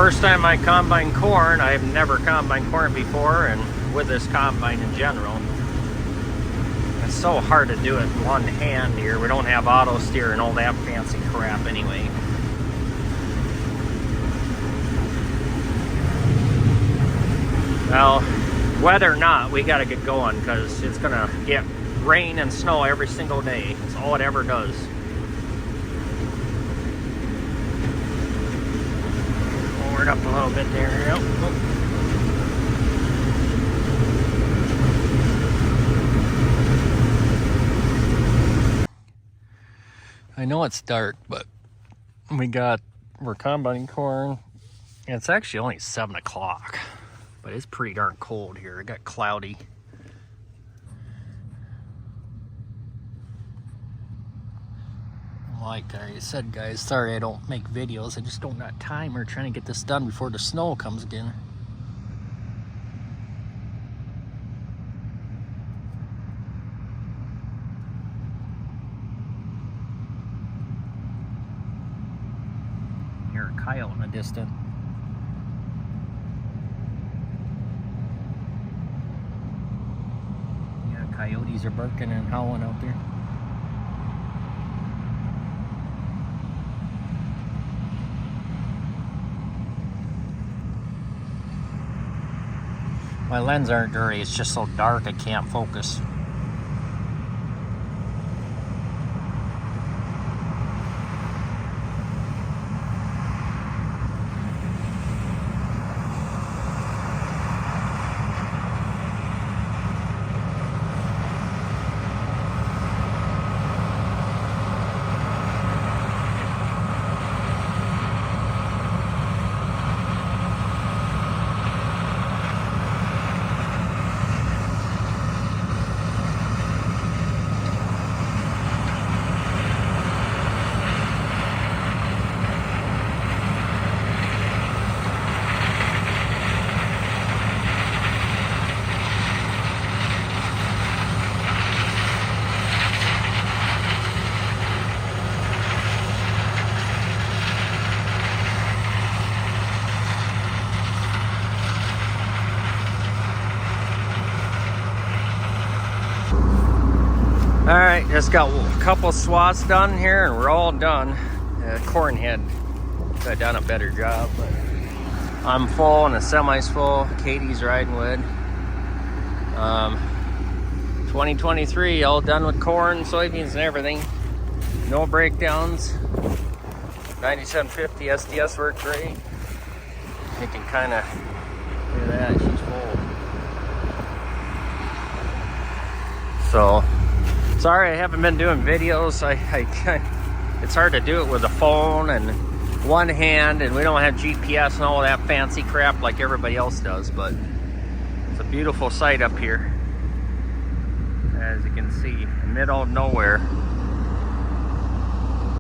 first time I combine corn. I have never combined corn before, and with this combine in general. It's so hard to do it one hand here. We don't have auto steer and all that fancy crap anyway. Well, weather or not, we gotta get going because it's gonna get rain and snow every single day. It's all it ever does. Forward up a little bit there. Yep. I know it's dark, but we're combining corn. And it's actually only 7 o'clock, but it's pretty darn cold here. It got cloudy. Like I said, guys, sorry I don't make videos. I just don't have time. We're trying to get this done before the snow comes again. Hear a coyote in the distance. Yeah, coyotes are barking and howling out there. My lens aren't dirty, it's just so dark I can't focus. Alright, just got a couple swaths done here and we're all done. Corn head could have done a better job, but I'm full and the semi's full. Katie's riding with. 2023, all done with corn, soybeans and everything. No breakdowns. 9750 SDS worked great. You can kind of, look at that, she's full. So, sorry I haven't been doing videos. It's hard to do it with a phone and one hand, and we don't have GPS and all that fancy crap like everybody else does, but it's a beautiful sight up here. As you can see, in the middle of nowhere.